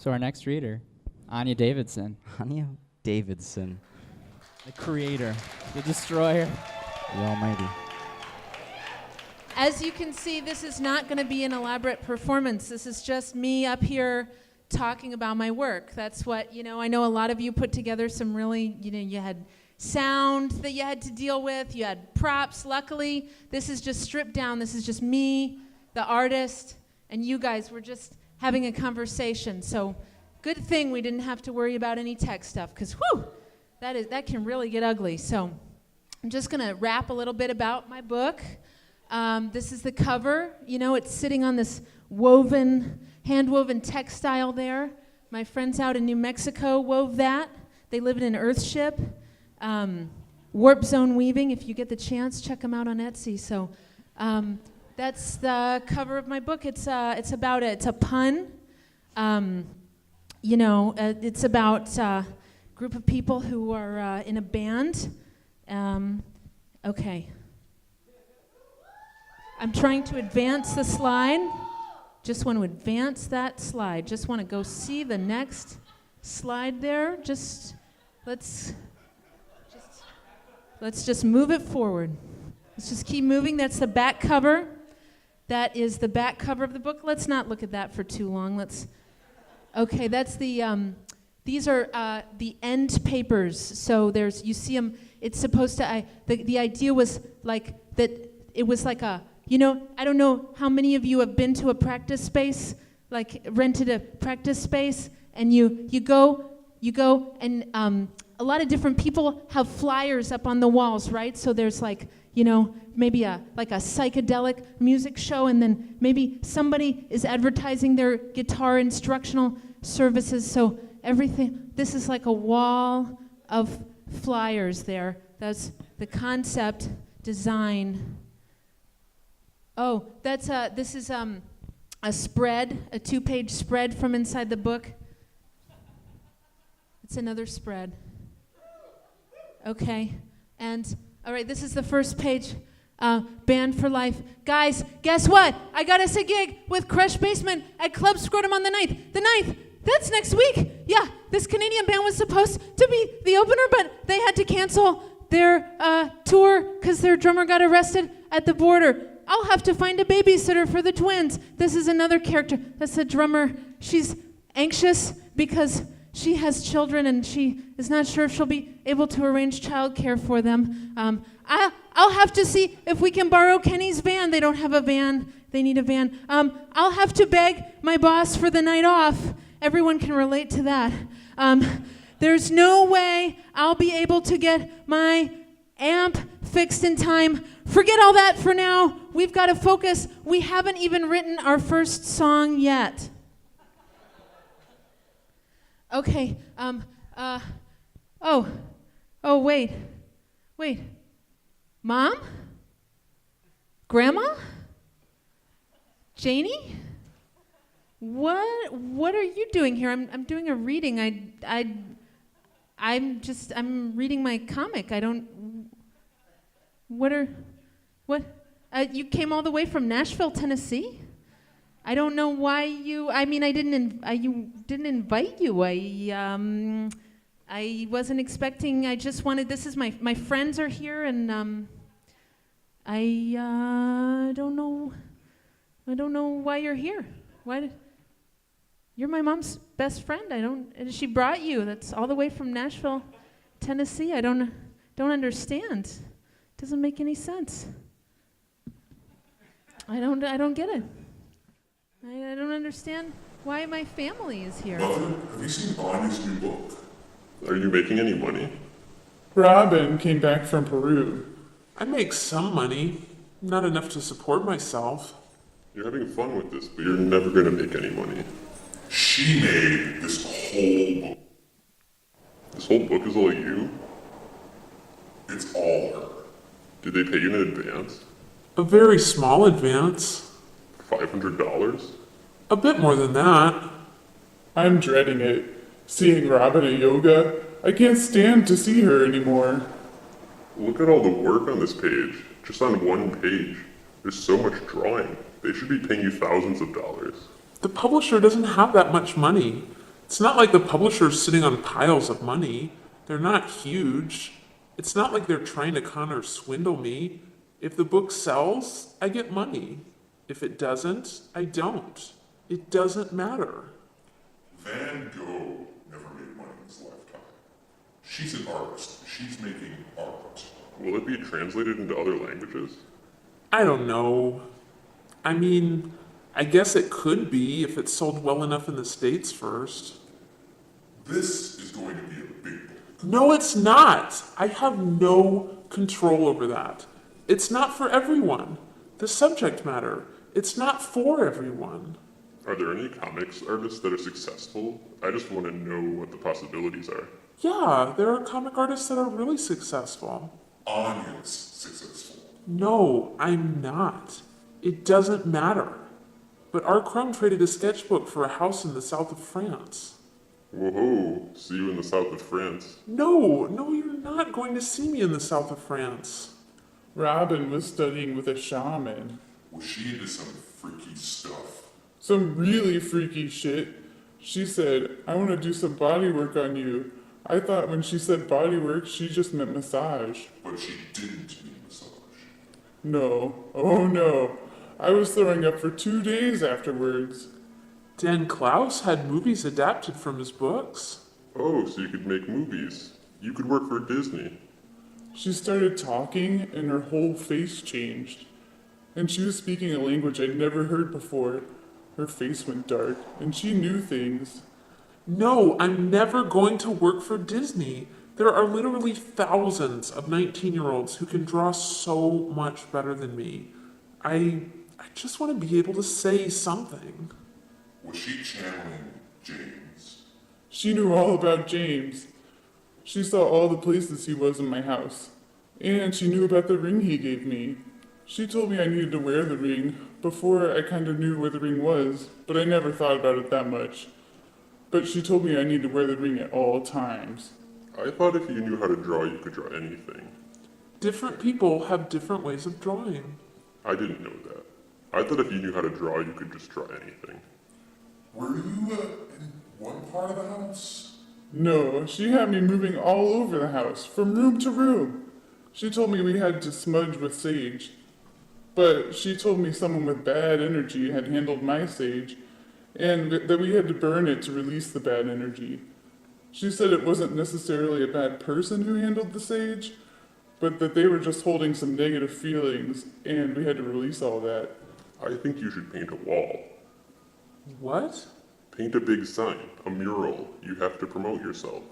So our next reader, Anya Davidson. Anya Davidson. The creator, the destroyer. The almighty. As you can see, this is not going to be an elaborate performance. This is just me up here talking about my work. That's what, I know a lot of you put together some really, you had sound that you had to deal with, you had props. Luckily, this is just stripped down. This is just me, the artist, and you guys were just having a conversation. So good thing we didn't have to worry about any tech stuff, because whew, that can really get ugly. So I'm just going to rap a little bit about my book. This is the cover. It's sitting on this hand-woven textile there. My friends out in New Mexico wove that. They live in an earth ship. Warp Zone Weaving. If you get the chance, check them out on Etsy. So that's the cover of my book. It's a pun. It's about a group of people who are in a band. Okay. I'm trying to advance the slide. Just want to advance that slide. Just want to go see the next slide there. Let's just move it forward. Let's just keep moving. That's the back cover. That is the back cover of the book. Let's not look at that for too long. Okay, that's the, these are the end papers. So you see them, it's supposed to, the idea was like that, it was like a, I don't know how many of you have been to a practice space, like rented a practice space, and you go, and a lot of different people have flyers up on the walls, right? So there's like, maybe a psychedelic music show, and then maybe somebody is advertising their guitar instructional services. So this is like a wall of flyers there. That's the concept design. Oh, this is a spread, a 2-page spread from inside the book. It's another spread. Okay, and all right, this is the first page, Band for Life. Guys, guess what? I got us a gig with Crush Basement at Club Scrotum on the 9th. The 9th, that's next week. Yeah, this Canadian band was supposed to be the opener, but they had to cancel their tour because their drummer got arrested at the border. I'll have to find a babysitter for the twins. This is another character. That's the drummer. She's anxious because she has children and she is not sure if she'll be able to arrange childcare for them. I'll have to see if we can borrow Kenny's van. They don't have a van. They need a van. I'll have to beg my boss for the night off. Everyone can relate to that. There's no way I'll be able to get my amp fixed in time. Forget all that for now. We've got to focus. We haven't even written our first song yet. Okay, wait. Mom? Grandma? Janie? What are you doing here? I'm doing a reading. I'm reading my comic. You came all the way from Nashville, Tennessee? I don't know why you didn't invite you. I wasn't expecting, I just wanted, this is my friends are here, and I don't know why you're here. You're my mom's best friend. And she brought you. That's all the way from Nashville, Tennessee. I don't understand. Doesn't make any sense. I don't get it. I don't understand why my family is here. Mother, have you seen Anya's new book? Are you making any money? Robin came back from Peru. I make some money, not enough to support myself. You're having fun with this, but you're never going to make any money. She made this whole book. This whole book is all you? It's all her. Did they pay you in advance? A very small advance. $500? A bit more than that. I'm dreading it. Seeing Robin at yoga, I can't stand to see her anymore. Look at all the work on this page. Just on one page. There's so much drawing. They should be paying you thousands of dollars. The publisher doesn't have that much money. It's not like the publisher's sitting on piles of money. They're not huge. It's not like they're trying to con or swindle me. If the book sells, I get money. If it doesn't, I don't. It doesn't matter. Van Gogh never made money in his lifetime. She's an artist. She's making art. Will it be translated into other languages? I don't know. I mean, I guess it could be if it's sold well enough in the States first. This is going to be a big book. No, it's not. I have no control over that. It's not for everyone. The subject matter, it's not for everyone. Are there any comics artists that are successful? I just want to know what the possibilities are. Yeah, there are comic artists that are really successful. Anya's successful. No, I'm not. It doesn't matter. But our Crumb traded a sketchbook for a house in the south of France. Whoa, see you in the south of France. No, you're not going to see me in the south of France. Robin was studying with a shaman. Was she into some freaky stuff? Some really freaky shit. She said, I want to do some body work on you. I thought when she said body work, she just meant massage. But she didn't mean massage. No. Oh no. I was throwing up for 2 days afterwards. Dan Klaus had movies adapted from his books. Oh, so you could make movies. You could work for Disney. She started talking and her whole face changed. And she was speaking a language I'd never heard before. Her face went dark, and she knew things. No, I'm never going to work for Disney. There are literally thousands of 19-year-olds who can draw so much better than me. I just want to be able to say something. Was she channeling James? She knew all about James. She saw all the places he was in my house. And she knew about the ring he gave me. She told me I needed to wear the ring. Before, I kind of knew where the ring was, but I never thought about it that much. But she told me I need to wear the ring at all times. I thought if you knew how to draw, you could draw anything. Different people have different ways of drawing. I didn't know that. I thought if you knew how to draw, you could just draw anything. Were you in one part of the house? No, she had me moving all over the house, from room to room. She told me we had to smudge with sage. But she told me someone with bad energy had handled my sage, and that we had to burn it to release the bad energy. She said it wasn't necessarily a bad person who handled the sage, but that they were just holding some negative feelings, and we had to release all that. I think you should paint a wall. What? Paint a big sign, a mural. You have to promote yourself.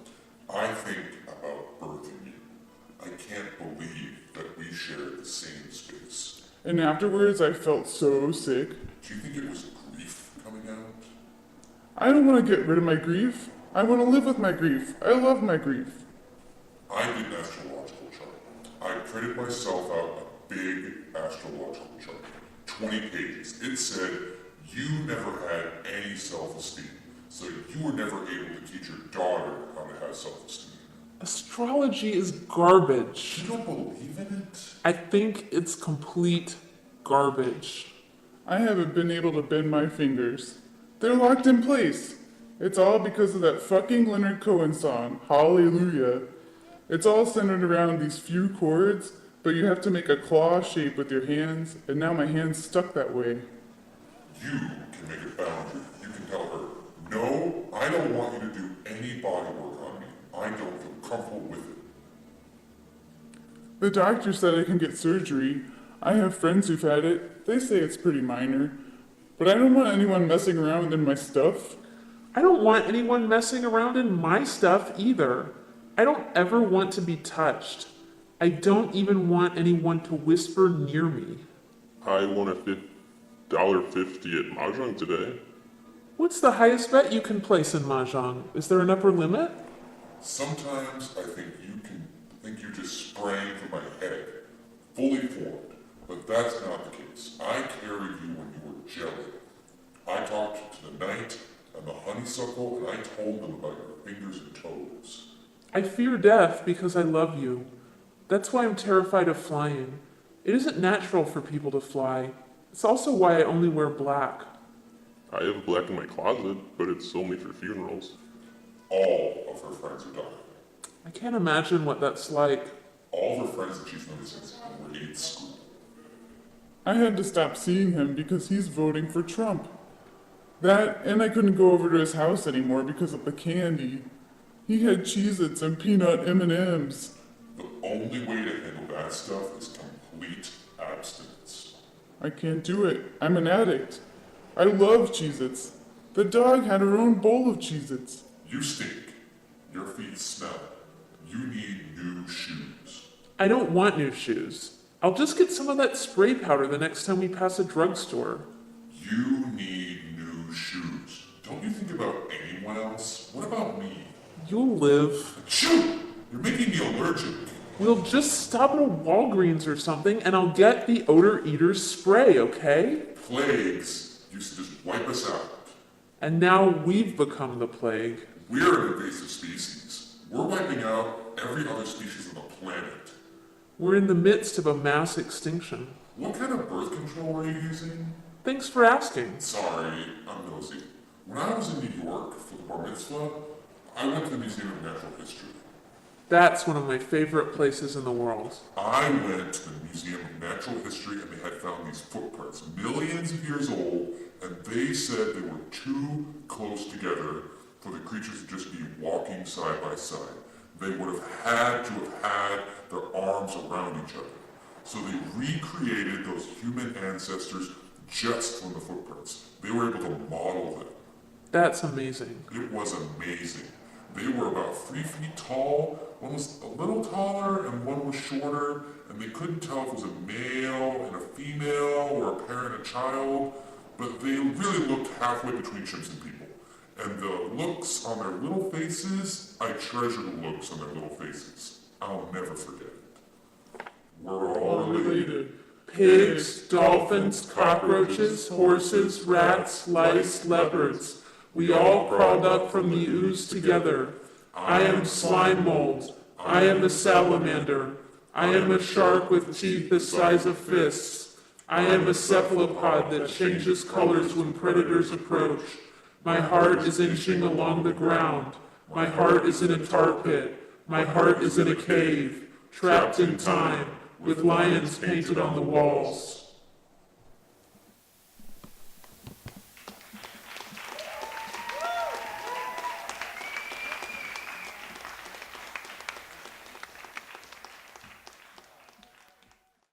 I think about birthing you. I can't believe that we share the same space. And afterwards, I felt so sick. Do you think it was grief coming out? I don't want to get rid of my grief. I want to live with my grief. I love my grief. I did an astrological chart. I printed myself out a big astrological chart. 20 pages. It said, you never had any self-esteem, so you were never able to teach your daughter how to have self-esteem. Astrology is garbage. You don't believe in it? I think it's complete garbage. I haven't been able to bend my fingers. They're locked in place. It's all because of that fucking Leonard Cohen song, Hallelujah. It's all centered around these few chords, but you have to make a claw shape with your hands, and now my hand's stuck that way. You can make a boundary. You can tell her, no, I don't want you to do any body work on me. I don't feel comfortable with it. The doctor said I can get surgery. I have friends who've had it. They say it's pretty minor. But I don't want anyone messing around in my stuff. I don't want anyone messing around in my stuff either. I don't ever want to be touched. I don't even want anyone to whisper near me. I won a $1.50 at Mahjong today. What's the highest bet you can place in Mahjong? Is there an upper limit? Sometimes I think you're just spraying from my head, fully formed. But that's not the case. I carried you when you were jelly. I talked to the night and the honeysuckle, and I told them about your fingers and toes. I fear death because I love you. That's why I'm terrified of flying. It isn't natural for people to fly. It's also why I only wear black. I have black in my closet, but it's only for funerals. All of her friends are dying. I can't imagine what that's like. All of her friends that she's known since grade school. I had to stop seeing him because he's voting for Trump. That, and I couldn't go over to his house anymore because of the candy. He had Cheez-Its and peanut M&Ms. The only way to handle that stuff is complete abstinence. I can't do it. I'm an addict. I love Cheez-Its. The dog had her own bowl of Cheez-Its. You stink. Your feet smell. You need new shoes. I don't want new shoes. I'll just get some of that spray powder the next time we pass a drugstore. You need new shoes. Don't you think about anyone else? What about me? You'll live. Shoot! You're making me allergic. We'll just stop at a Walgreens or something and I'll get the odor eater's spray, okay? Plagues used to just wipe us out. And now we've become the plague. We're an invasive species. We're wiping out every other species on the planet. We're in the midst of a mass extinction. What kind of birth control are you using? Thanks for asking. Sorry, I'm nosy. When I was in New York for the bar mitzvah, I went to the Museum of Natural History. That's one of my favorite places in the world. I went to the Museum of Natural History and they had found these footprints, millions of years old, and they said they were too close together for the creatures to just be walking side by side. They would have had to have had their arms around each other. So they recreated those human ancestors just from the footprints. They were able to model them. That's amazing. It was amazing. They were about 3 feet tall. One was a little taller and one was shorter, and they couldn't tell if it was a male and a female or a parent and a child, but they really looked halfway between chimps and people. And the looks on their little faces, I treasure the looks on their little faces. I'll never forget it. We're all related. Pigs, dolphins, cockroaches, horses, rats, lice, leopards. We all crawled up from the ooze together. I am slime mold. I am a salamander. I am a shark with teeth the size of fists. I am a cephalopod that changes colors when predators approach. My heart is inching along the ground. My heart is in a tar pit. My heart is in a cave, trapped in time, with lions painted on the walls.